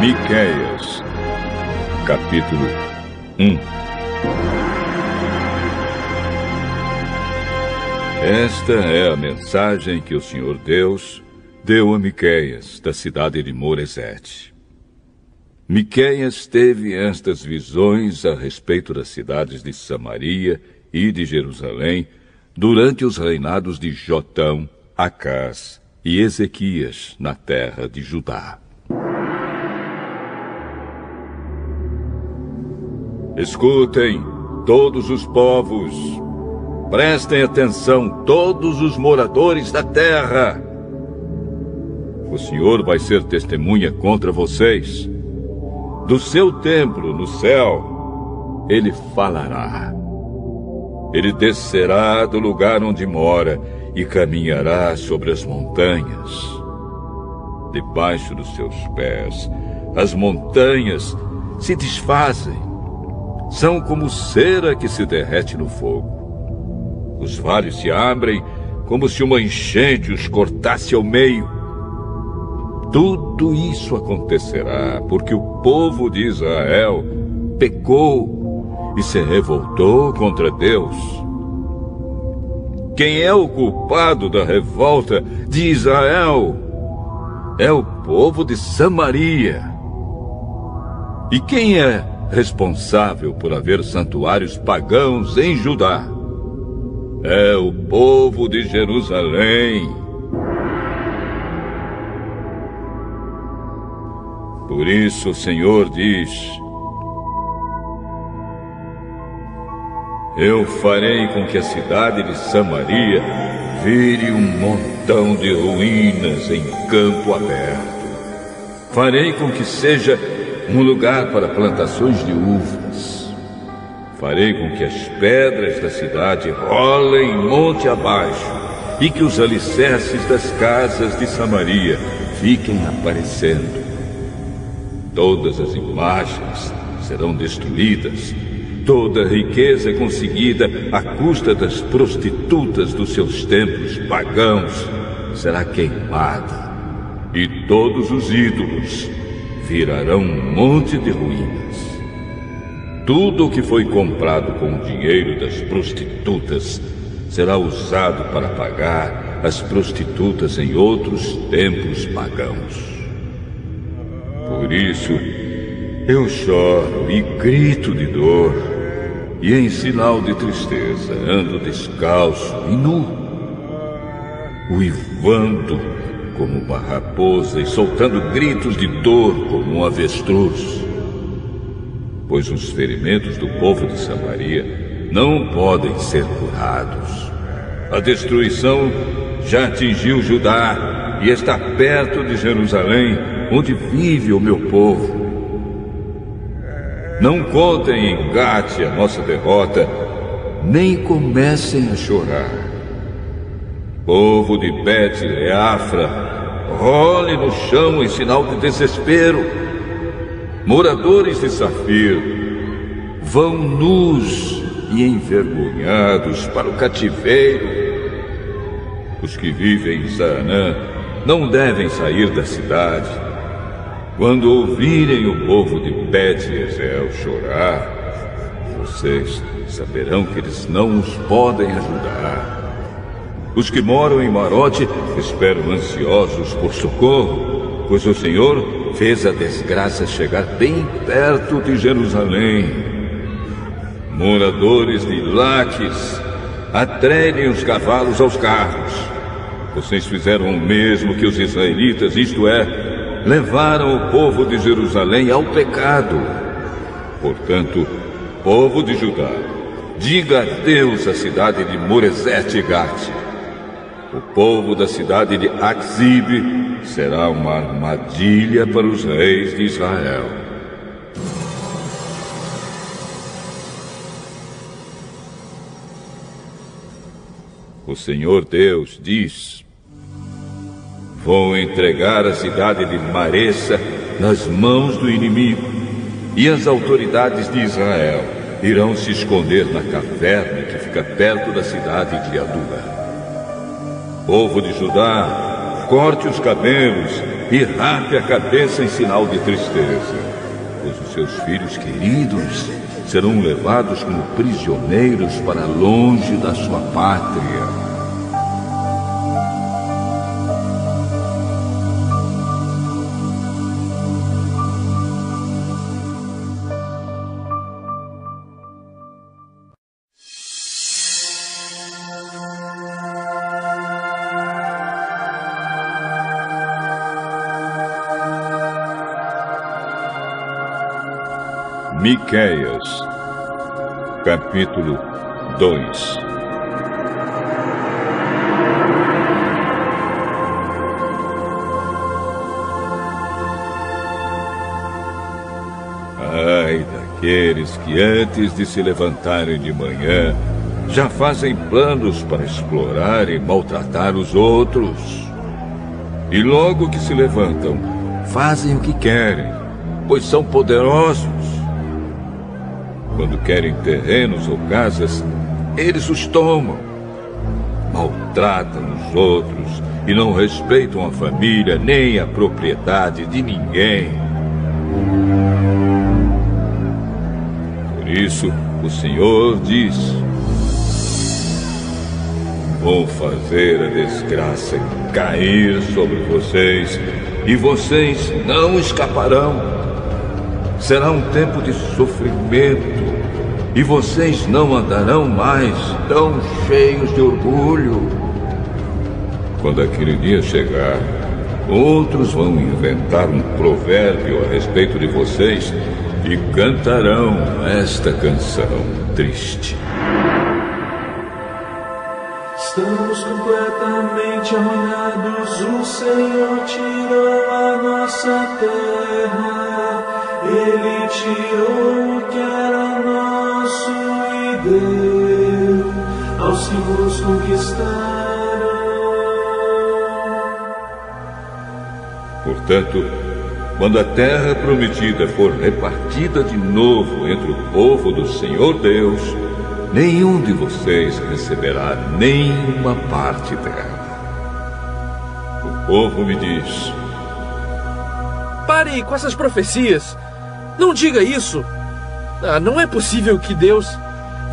Miqueias, capítulo 1. Esta é a mensagem que o Senhor Deus deu a Miqueias, da cidade de Moresete. Miqueias teve estas visões a respeito das cidades de Samaria e de Jerusalém durante os reinados de Jotão, Acás e Ezequias na terra de Judá. Escutem, todos os povos, prestem atenção, todos os moradores da terra. O Senhor vai ser testemunha contra vocês. Do seu templo no céu, Ele falará. Ele descerá do lugar onde mora e caminhará sobre as montanhas. Debaixo dos seus pés, as montanhas se desfazem. São como cera que se derrete no fogo. Os vales se abrem como se uma enchente os cortasse ao meio. Tudo isso acontecerá porque o povo de Israel pecou e se revoltou contra Deus. Quem é o culpado da revolta de Israel? É o povo de Samaria. E quem é responsável por haver santuários pagãos em Judá? É o povo de Jerusalém. Por isso o Senhor diz: eu farei com que a cidade de Samaria vire um montão de ruínas em campo aberto. Farei com que seja um lugar para plantações de uvas. Farei com que as pedras da cidade rolem monte abaixo e que os alicerces das casas de Samaria fiquem aparecendo. Todas as imagens serão destruídas. Toda a riqueza conseguida à custa das prostitutas dos seus templos pagãos será queimada. E todos os ídolos virarão um monte de ruínas. Tudo o que foi comprado com o dinheiro das prostitutas será usado para pagar as prostitutas em outros templos pagãos. Por isso, eu choro e grito de dor, e em sinal de tristeza ando descalço e nu, uivando como uma raposa e soltando gritos de dor como um avestruz. Pois os ferimentos do povo de Samaria não podem ser curados. A destruição já atingiu Judá e está perto de Jerusalém, onde vive o meu povo. Não contem em Gate a nossa derrota, nem comecem a chorar. Povo de Bet-Leafra, role no chão em sinal de desespero. Moradores de Safir, vão nus e envergonhados para o cativeiro. Os que vivem em Zaanã não devem sair da cidade. Quando ouvirem o povo de Bet-Ezel chorar, vocês saberão que eles não os podem ajudar. Os que moram em Marote esperam ansiosos por socorro, pois o Senhor fez a desgraça chegar bem perto de Jerusalém. Moradores de Laques, atrelhem os cavalos aos carros. Vocês fizeram o mesmo que os israelitas, isto é, levaram o povo de Jerusalém ao pecado. Portanto, povo de Judá, diga adeus à cidade de Moresete e Gate. O povo da cidade de Aczib será uma armadilha para os reis de Israel. O Senhor Deus diz: vou entregar a cidade de Maressa nas mãos do inimigo, e as autoridades de Israel irão se esconder na caverna que fica perto da cidade de Adulá. Povo de Judá, corte os cabelos e rape a cabeça em sinal de tristeza, pois os seus filhos queridos serão levados como prisioneiros para longe da sua pátria. Miqueias, capítulo 2. Ai daqueles que antes de se levantarem de manhã já fazem planos para explorar e maltratar os outros. E logo que se levantam, fazem o que querem, pois são poderosos. Quando querem terrenos ou casas, eles os tomam. Maltratam os outros e não respeitam a família nem a propriedade de ninguém. Por isso, o Senhor diz: vou fazer a desgraça cair sobre vocês e vocês não escaparão. Será um tempo de sofrimento e vocês não andarão mais tão cheios de orgulho. Quando aquele dia chegar, outros vão inventar um provérbio a respeito de vocês e cantarão esta canção triste. Estamos completamente arruinados, o Senhor tirou a nossa terra. Ele tirou o que era nosso e deu aos que nos conquistaram. Portanto, quando a terra prometida for repartida de novo entre o povo do Senhor Deus, nenhum de vocês receberá nenhuma parte dela. O povo me diz: pare com essas profecias. Não diga isso. Não é possível que Deus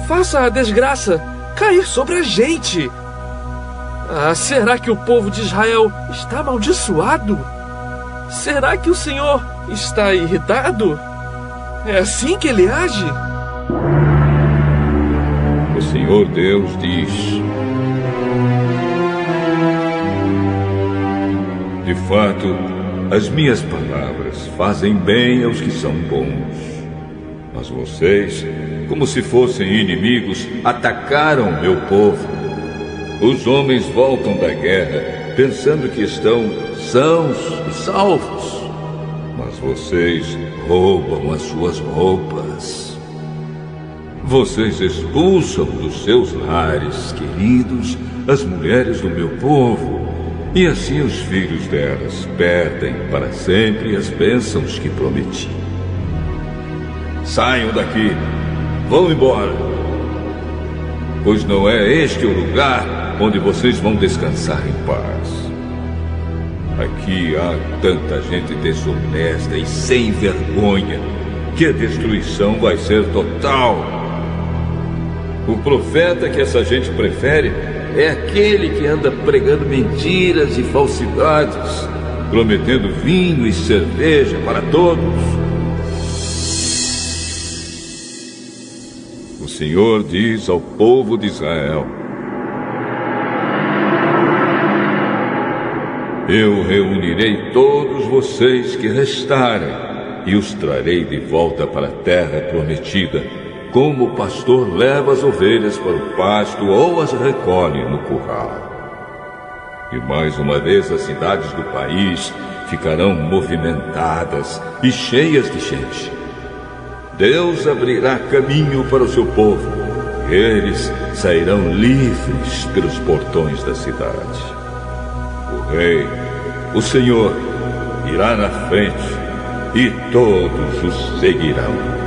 faça a desgraça cair sobre a gente. Será que o povo de Israel está amaldiçoado? Será que o Senhor está irritado? É assim que ele age? O Senhor Deus diz: de fato, as minhas palavras fazem bem aos que são bons. Mas vocês, como se fossem inimigos, atacaram meu povo. Os homens voltam da guerra pensando que estão sãos e salvos. Mas vocês roubam as suas roupas. Vocês expulsam dos seus lares queridos as mulheres do meu povo. E assim os filhos delas perdem para sempre as bênçãos que prometi. Saiam daqui, vão embora, pois não é este o lugar onde vocês vão descansar em paz. Aqui há tanta gente desonesta e sem vergonha que a destruição vai ser total. O profeta que essa gente prefere é aquele que anda pregando mentiras e falsidades, prometendo vinho e cerveja para todos. O Senhor diz ao povo de Israel: eu reunirei todos vocês que restarem e os trarei de volta para a terra prometida, como o pastor leva as ovelhas para o pasto ou as recolhe no curral. E mais uma vez as cidades do país ficarão movimentadas e cheias de gente. Deus abrirá caminho para o seu povo, e eles sairão livres pelos portões da cidade. O Rei, o Senhor, irá na frente e todos os seguirão.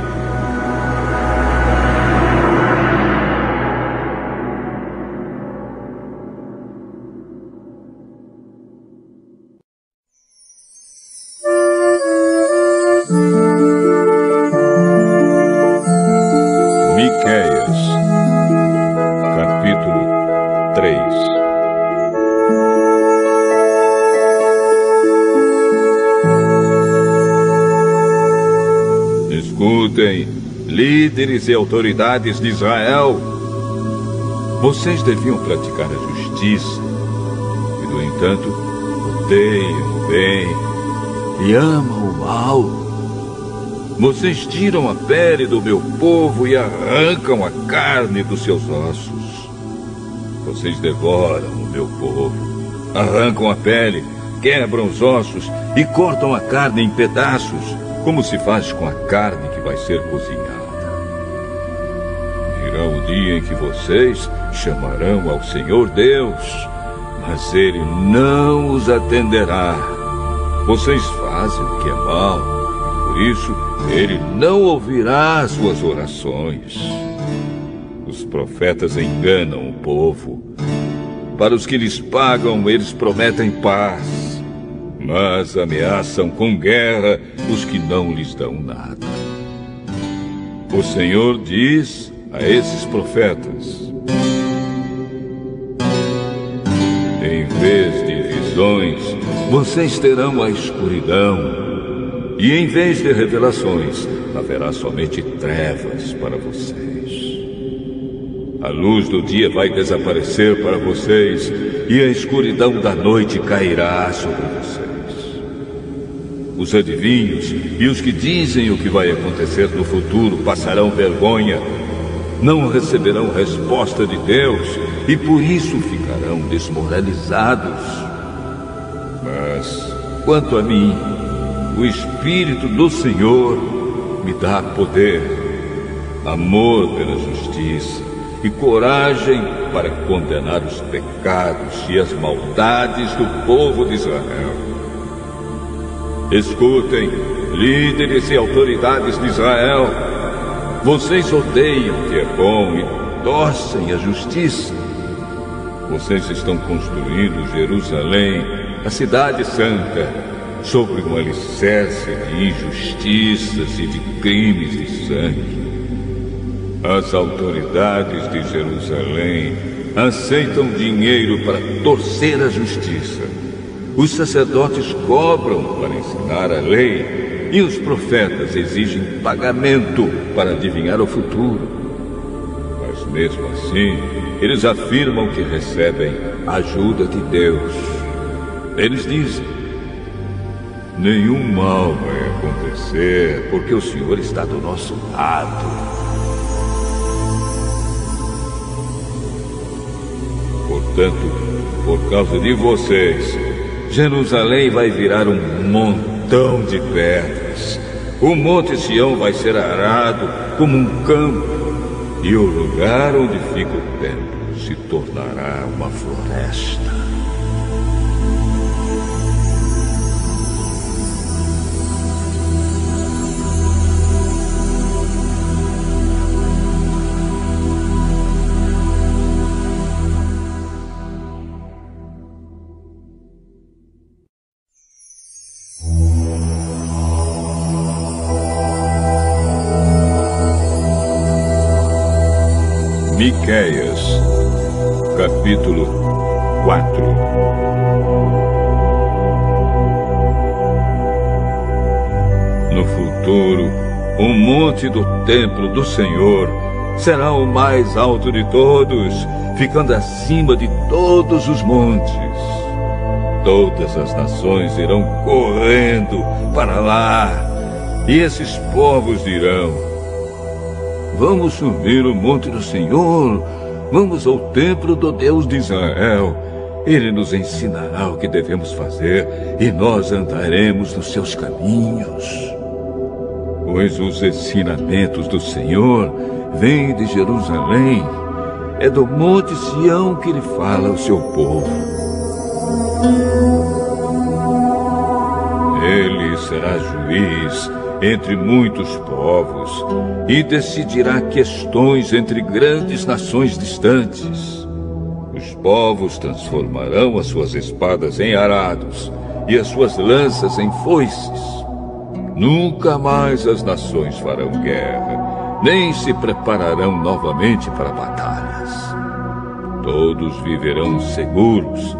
Escutem, líderes e autoridades de Israel. Vocês deviam praticar a justiça e, no entanto, odeiam o bem e amam o mal. Vocês tiram a pele do meu povo e arrancam a carne dos seus ossos. Vocês devoram o meu povo, arrancam a pele, quebram os ossos e cortam a carne em pedaços, como se faz com a carne que vai ser cozinhada. Virá o dia em que vocês chamarão ao Senhor Deus, mas Ele não os atenderá. Vocês fazem o que é mal, e por isso Ele não ouvirá as suas orações. Os profetas enganam o povo. Para os que lhes pagam, eles prometem paz, mas ameaçam com guerra os que não lhes dão nada. O Senhor diz a esses profetas: em vez de visões, vocês terão a escuridão, e em vez de revelações, haverá somente trevas para vocês. A luz do dia vai desaparecer para vocês, e a escuridão da noite cairá sobre vocês. Os adivinhos e os que dizem o que vai acontecer no futuro passarão vergonha, não receberão resposta de Deus e por isso ficarão desmoralizados. Mas, quanto a mim, o Espírito do Senhor me dá poder, amor pela justiça e coragem para condenar os pecados e as maldades do povo de Israel. Escutem, líderes e autoridades de Israel. Vocês odeiam o que é bom e torcem a justiça. Vocês estão construindo Jerusalém, a cidade santa, sobre um alicerce de injustiças e de crimes de sangue. As autoridades de Jerusalém aceitam dinheiro para torcer a justiça. Os sacerdotes cobram para ensinar a lei e os profetas exigem pagamento para adivinhar o futuro. Mas mesmo assim, eles afirmam que recebem a ajuda de Deus. Eles dizem: nenhum mal vai acontecer porque o Senhor está do nosso lado. Portanto, por causa de vocês, Jerusalém vai virar um montão de pedras. O Monte Sião vai ser arado como um campo, e o lugar onde fica o templo se tornará uma floresta. Miqueias, capítulo 4. No futuro, o monte do templo do Senhor será o mais alto de todos, ficando acima de todos os montes. Todas as nações irão correndo para lá, e esses povos dirão: vamos subir o monte do Senhor, vamos ao templo do Deus de Israel. Ele nos ensinará o que devemos fazer e nós andaremos nos seus caminhos. Pois os ensinamentos do Senhor vêm de Jerusalém, é do monte Sião que ele fala ao seu povo. Ele será juiz entre muitos povos e decidirá questões entre grandes nações distantes. Os povos transformarão as suas espadas em arados e as suas lanças em foices. Nunca mais as nações farão guerra, nem se prepararão novamente para batalhas. Todos viverão seguros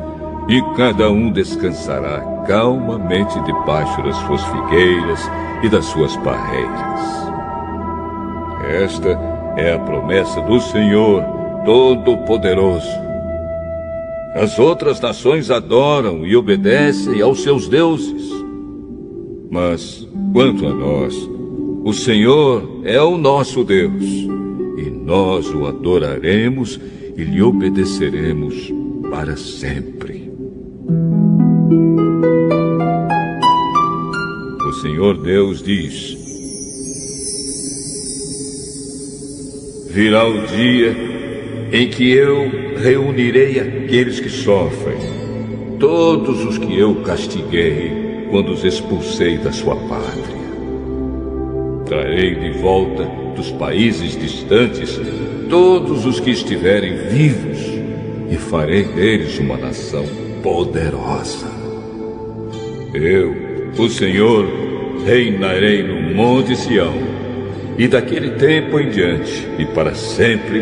e cada um descansará calmamente debaixo das suas figueiras e das suas parreiras. Esta é a promessa do Senhor Todo-Poderoso. As outras nações adoram e obedecem aos seus deuses. Mas, quanto a nós, o Senhor é o nosso Deus, e nós o adoraremos e lhe obedeceremos para sempre. O Senhor Deus diz: virá o dia em que eu reunirei aqueles que sofrem, todos os que eu castiguei quando os expulsei da sua pátria. Trarei de volta dos países distantes todos os que estiverem vivos e farei deles uma nação poderosa. Eu, o Senhor, reinarei no Monte Sião, e daquele tempo em diante e para sempre,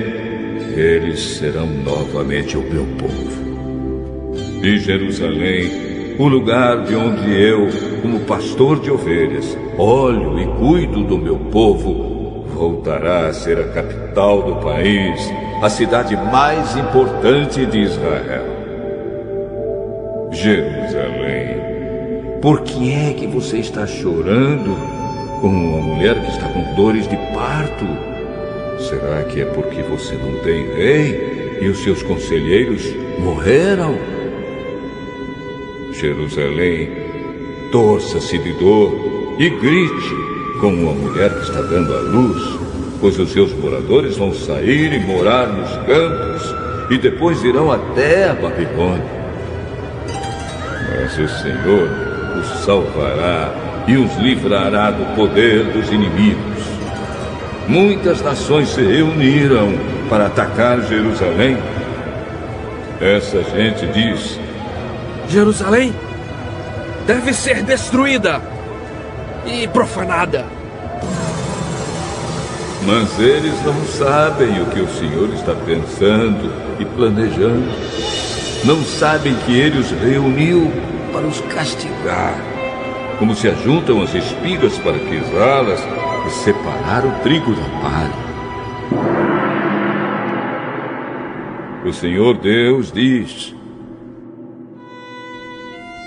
eles serão novamente o meu povo. E Jerusalém, o lugar de onde eu, como pastor de ovelhas, olho e cuido do meu povo, voltará a ser a capital do país, a cidade mais importante de Israel. Jerusalém, por que é que você está chorando como uma mulher que está com dores de parto? Será que é porque você não tem rei e os seus conselheiros morreram? Jerusalém, torça-se de dor e grite como uma mulher que está dando à luz, pois os seus moradores vão sair e morar nos campos e depois irão até a Babilônia. Mas o Senhor os salvará e os livrará do poder dos inimigos. Muitas nações se reuniram para atacar Jerusalém. Essa gente diz: Jerusalém deve ser destruída e profanada. Mas eles não sabem o que o Senhor está pensando e planejando. Não sabem que Ele os reuniu para os castigar, como se ajuntam as espigas para pisá-las e separar o trigo da palha. O Senhor Deus diz: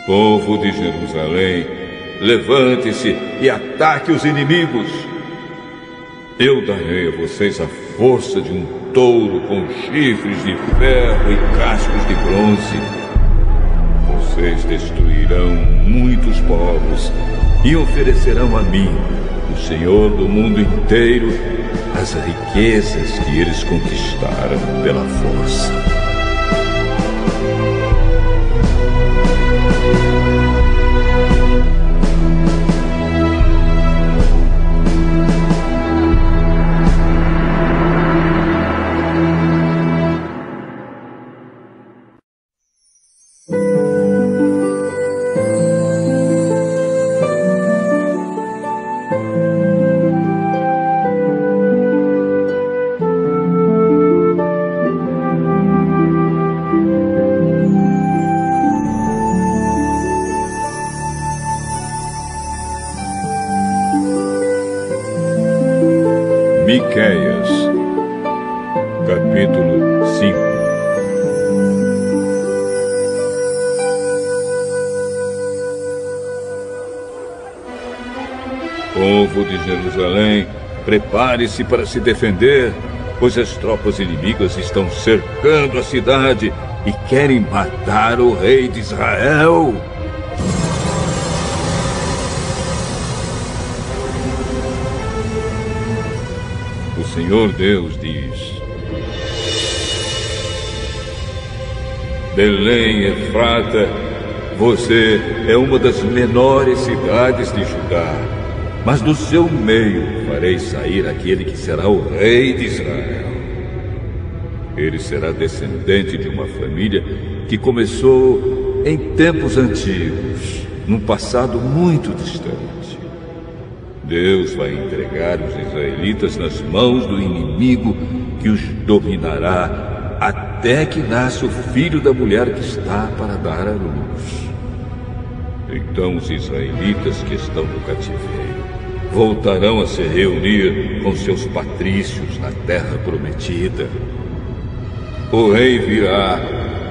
povo de Jerusalém, levante-se e ataque os inimigos. Eu darei a vocês a força de um touro com chifres de ferro e cascos de bronze. Vocês destruirão muitos povos e oferecerão a mim, o Senhor do mundo inteiro, as riquezas que eles conquistaram pela força. Miqueias, capítulo 5. Povo de Jerusalém, prepare-se para se defender, pois as tropas inimigas estão cercando a cidade e querem matar o rei de Israel. O Senhor Deus diz: Belém, Efrata, você é uma das menores cidades de Judá, mas do seu meio farei sair aquele que será o rei de Israel. Ele será descendente de uma família que começou em tempos antigos, num passado muito distante. Deus vai entregar os israelitas nas mãos do inimigo, que os dominará até que nasça o filho da mulher que está para dar à luz. Então os israelitas que estão no cativeiro voltarão a se reunir com seus patrícios na terra prometida. O rei virá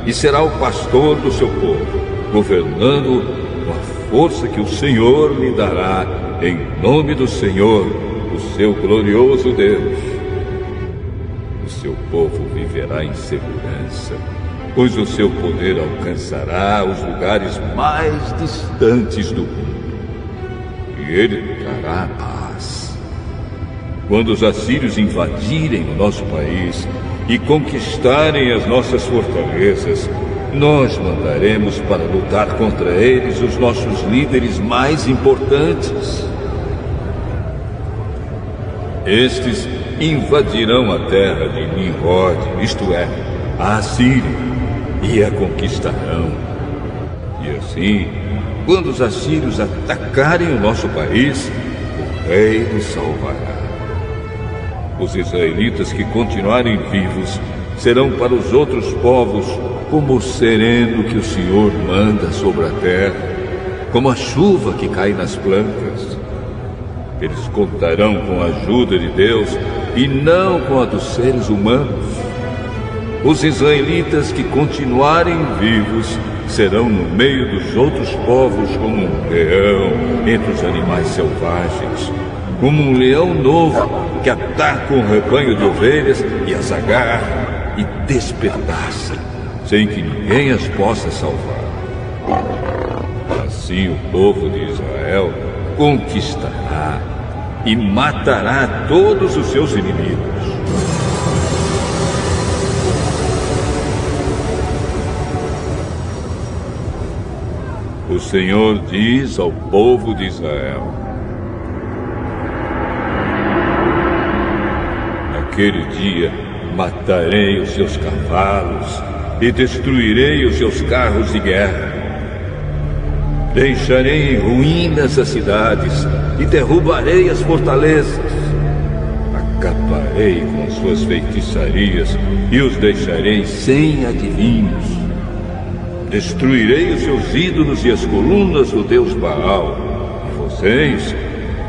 e será o pastor do seu povo, governando com a força que o Senhor lhe dará, em nome do Senhor, o seu glorioso Deus. O seu povo viverá em segurança, pois o seu poder alcançará os lugares mais distantes do mundo. E ele trará paz. Quando os assírios invadirem o nosso país e conquistarem as nossas fortalezas, nós mandaremos para lutar contra eles os nossos líderes mais importantes. Estes invadirão a terra de Nimrod, isto é, a Assíria, e a conquistarão. E assim, quando os assírios atacarem o nosso país, o rei nos salvará. Os israelitas que continuarem vivos serão para os outros povos como o sereno que o Senhor manda sobre a terra, como a chuva que cai nas plantas. Eles contarão com a ajuda de Deus e não com a dos seres humanos. Os israelitas que continuarem vivos serão no meio dos outros povos como um leão entre os animais selvagens, como um leão novo que ataca um rebanho de ovelhas e as agarra e despedaça, sem que ninguém as possa salvar. Assim o povo de Israel conquistará e matará todos os seus inimigos. O Senhor diz ao povo de Israel: naquele dia matarei os seus cavalos e destruirei os seus carros de guerra. Deixarei em ruínas as cidades e derrubarei as fortalezas. Acabarei com as suas feitiçarias e os deixarei sem adivinhos. Destruirei os seus ídolos e as colunas do deus Baal. E vocês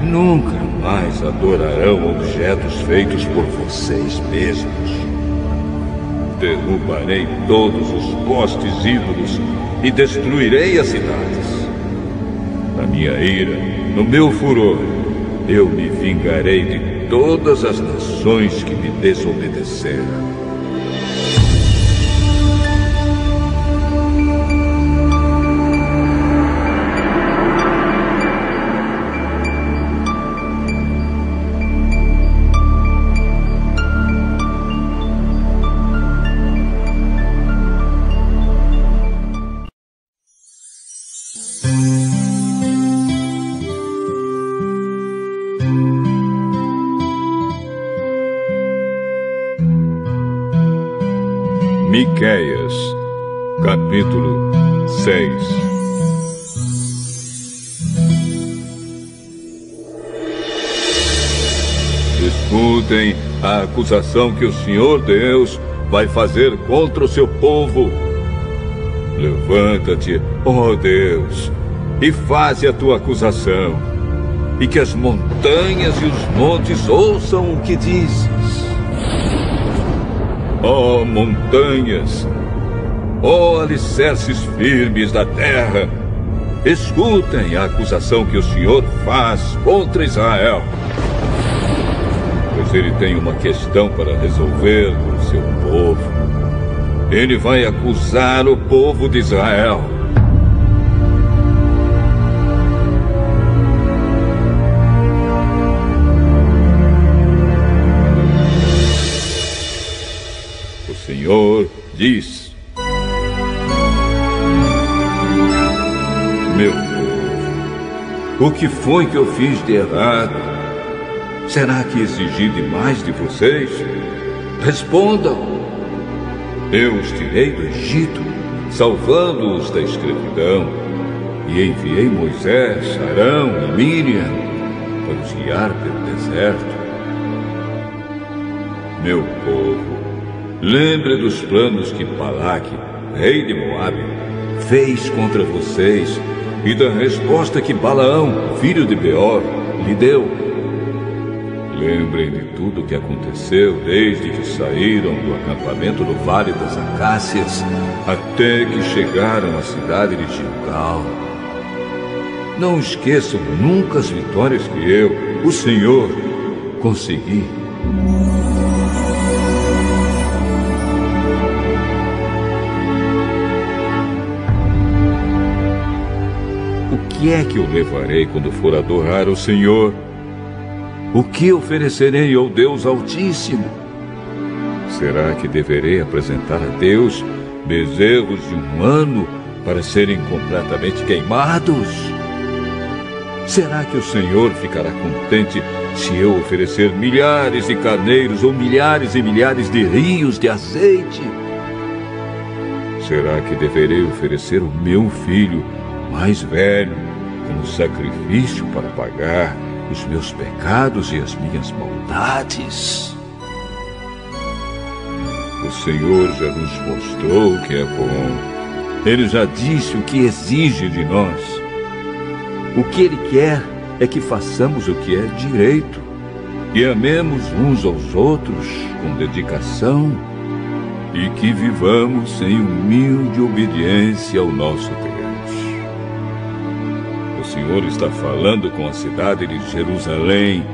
nunca mais adorarão objetos feitos por vocês mesmos. Derrubarei todos os postes ídolos e destruirei as cidades. Na minha ira, no meu furor, eu me vingarei de todas as nações que me desobedeceram. Miqueias, capítulo 6. Escutem a acusação que o Senhor Deus vai fazer contra o seu povo. Levanta-te, ó Deus, e faze a tua acusação, e que as montanhas e os montes ouçam o que dizes. Ó montanhas, ó alicerces firmes da terra, escutem a acusação que o Senhor faz contra Israel. Pois ele tem uma questão para resolver com o seu povo. Ele vai acusar o povo de Israel. O Senhor diz: meu povo, o que foi que eu fiz de errado? Será que exigi demais de vocês? Respondam. Eu os tirei do Egito, salvando-os da escravidão, e enviei Moisés, Arão e Miriam para os guiar pelo deserto. Meu povo, lembre dos planos que Balaque, rei de Moabe, fez contra vocês e da resposta que Balaão, filho de Beor, lhe deu. Lembrem de tudo o que aconteceu desde que saíram do acampamento no Vale das Acácias até que chegaram à cidade de Gilgal. Não esqueçam nunca as vitórias que eu, o Senhor, consegui. O que é que eu levarei quando for adorar o Senhor? O que oferecerei ao Deus Altíssimo? Será que deverei apresentar a Deus bezerros de 1 ano para serem completamente queimados? Será que o Senhor ficará contente se eu oferecer milhares de carneiros ou milhares e milhares de rios de azeite? Será que deverei oferecer o meu filho mais velho como sacrifício para pagar os meus pecados e as minhas maldades? O Senhor já nos mostrou o que é bom. Ele já disse o que exige de nós. O que Ele quer é que façamos o que é direito e amemos uns aos outros com dedicação e que vivamos em humilde obediência ao nosso Deus. O Senhor está falando com a cidade de Jerusalém,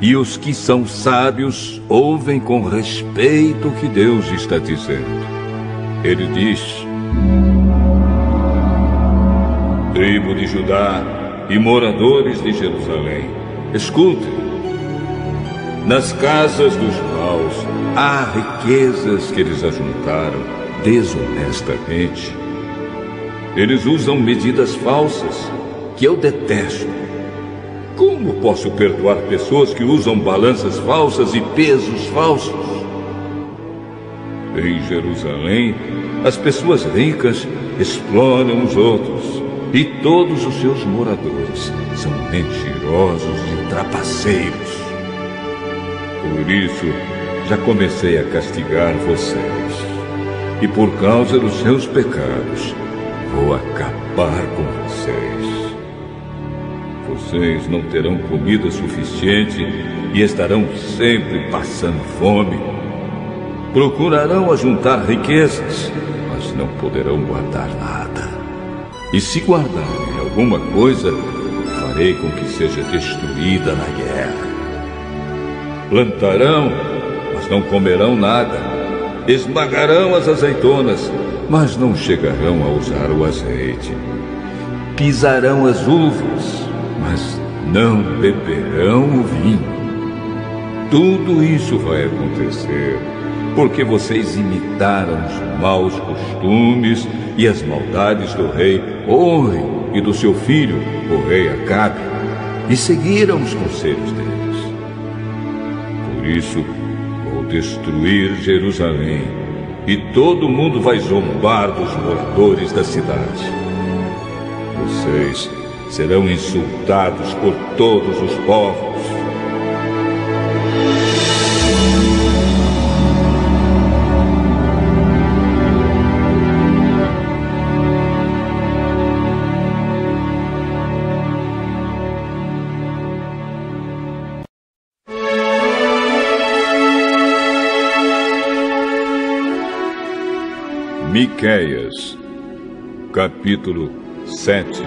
e os que são sábios ouvem com respeito o que Deus está dizendo. Ele diz: tribo de Judá e moradores de Jerusalém, escutem. Nas casas dos maus há riquezas que eles ajuntaram desonestamente. Eles usam medidas falsas que eu detesto. Como posso perdoar pessoas que usam balanças falsas e pesos falsos? Em Jerusalém, as pessoas ricas exploram os outros, e todos os seus moradores são mentirosos e trapaceiros. Por isso, já comecei a castigar vocês, e por causa dos seus pecados, vou acabar com vocês. Vocês não terão comida suficiente e estarão sempre passando fome. Procurarão ajuntar riquezas, mas não poderão guardar nada. E se guardarem alguma coisa, farei com que seja destruída na guerra. Plantarão, mas não comerão nada. Esmagarão as azeitonas, mas não chegarão a usar o azeite. Pisarão as uvas, mas não beberão o vinho. Tudo isso vai acontecer porque vocês imitaram os maus costumes e as maldades do rei Orre e do seu filho, o rei Acabe, e seguiram os conselhos deles. Por isso, vou destruir Jerusalém, e todo mundo vai zombar dos moradores da cidade. Vocês serão insultados por todos os povos. Miqueias, capítulo 7.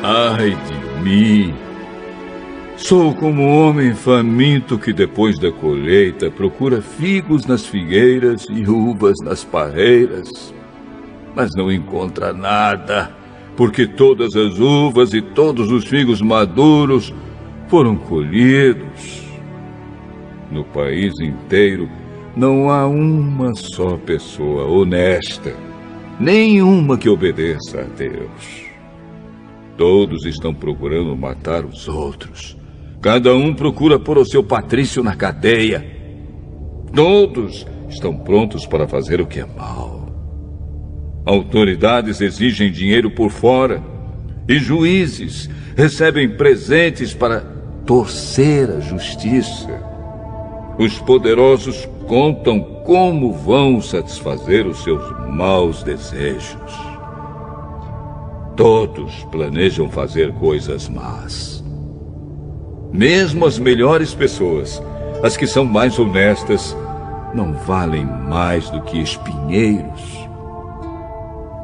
Ai de mim! Sou como um homem faminto que depois da colheita procura figos nas figueiras e uvas nas parreiras, mas não encontra nada, porque todas as uvas e todos os figos maduros foram colhidos. No país inteiro não há uma só pessoa honesta, nenhuma que obedeça a Deus. Todos estão procurando matar os outros. Cada um procura pôr o seu patrício na cadeia. Todos estão prontos para fazer o que é mal. Autoridades exigem dinheiro por fora, e juízes recebem presentes para torcer a justiça. Os poderosos contam como vão satisfazer os seus maus desejos? Todos planejam fazer coisas más. Mesmo as melhores pessoas, as que são mais honestas, não valem mais do que espinheiros.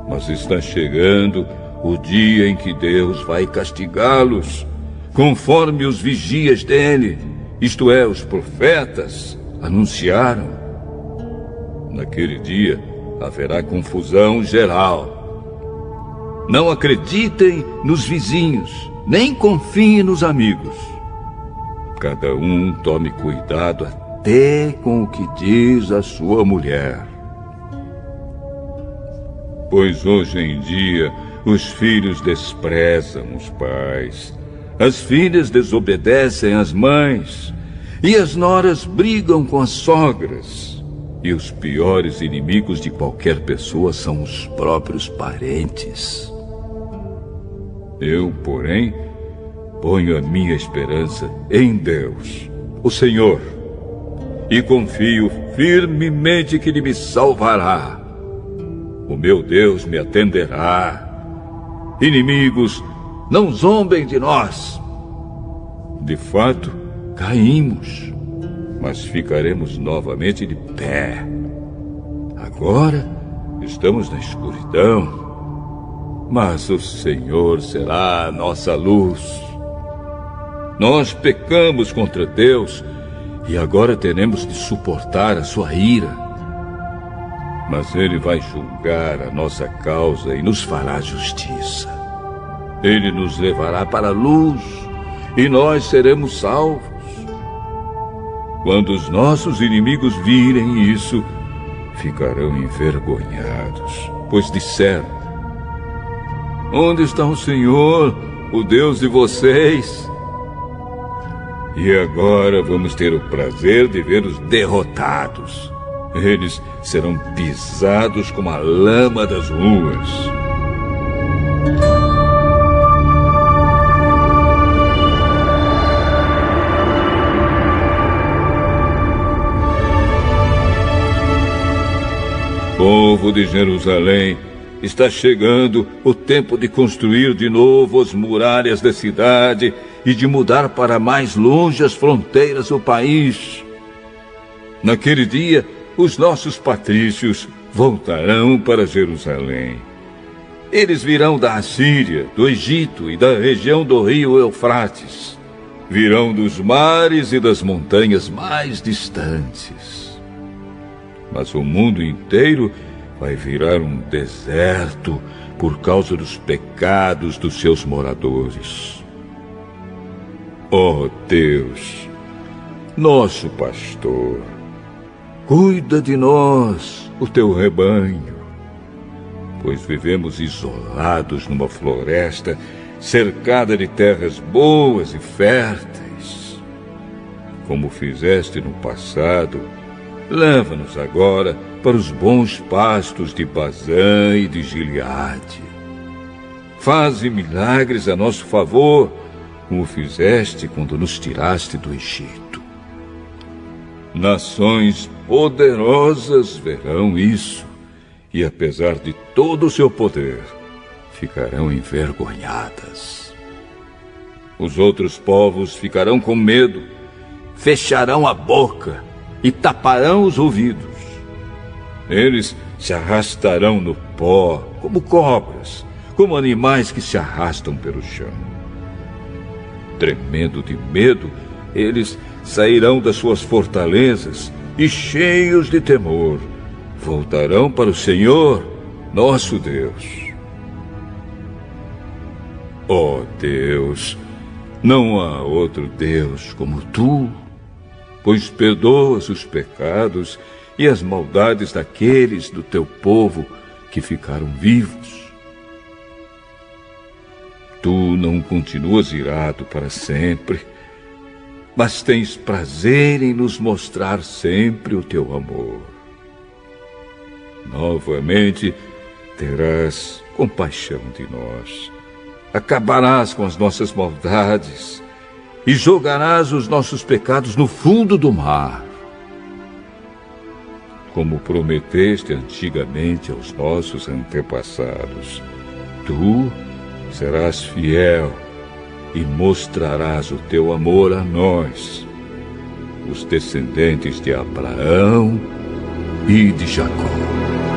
Mas está chegando o dia em que Deus vai castigá-los, conforme os vigias dele, isto é, os profetas, anunciaram. Naquele dia haverá confusão geral. Não acreditem nos vizinhos, nem confiem nos amigos. Cada um tome cuidado até com o que diz a sua mulher. Pois hoje em dia os filhos desprezam os pais, as filhas desobedecem às mães, e as noras brigam com as sogras. E os piores inimigos de qualquer pessoa são os próprios parentes. Eu, porém, ponho a minha esperança em Deus, o Senhor, e confio firmemente que Ele me salvará. O meu Deus me atenderá. Inimigos, não zombem de nós. De fato, caímos, mas ficaremos novamente de pé. Agora estamos na escuridão, mas o Senhor será a nossa luz. Nós pecamos contra Deus e agora teremos de suportar a sua ira. Mas Ele vai julgar a nossa causa e nos fará justiça. Ele nos levará para a luz e nós seremos salvos. Quando os nossos inimigos virem isso, ficarão envergonhados, pois disseram: onde está o Senhor, o Deus de vocês? E agora vamos ter o prazer de vê-los derrotados. Eles serão pisados como a lama das ruas. Povo de Jerusalém, está chegando o tempo de construir de novo as muralhas da cidade e de mudar para mais longe as fronteiras do país. Naquele dia, os nossos patrícios voltarão para Jerusalém. Eles virão da Assíria, do Egito e da região do rio Eufrates. Virão dos mares e das montanhas mais distantes. Mas o mundo inteiro vai virar um deserto por causa dos pecados dos seus moradores. Ó Deus, nosso pastor, cuida de nós, o teu rebanho, pois vivemos isolados numa floresta cercada de terras boas e férteis. Como fizeste no passado, leva-nos agora para os bons pastos de Bazã e de Gileade. Faze milagres a nosso favor, como fizeste quando nos tiraste do Egito. Nações poderosas verão isso, e apesar de todo o seu poder, ficarão envergonhadas. Os outros povos ficarão com medo, fecharão a boca e taparão os ouvidos. Eles se arrastarão no pó como cobras, como animais que se arrastam pelo chão. Tremendo de medo, eles sairão das suas fortalezas e, cheios de temor, voltarão para o Senhor, nosso Deus. Ó Deus, não há outro Deus como tu, pois perdoas os pecados e as maldades daqueles do teu povo que ficaram vivos. Tu não continuas irado para sempre, mas tens prazer em nos mostrar sempre o teu amor. Novamente terás compaixão de nós, acabarás com as nossas maldades e jogarás os nossos pecados no fundo do mar. como prometeste antigamente aos nossos antepassados. Tu serás fiel e mostrarás o teu amor a nós, os descendentes de Abraão e de Jacó.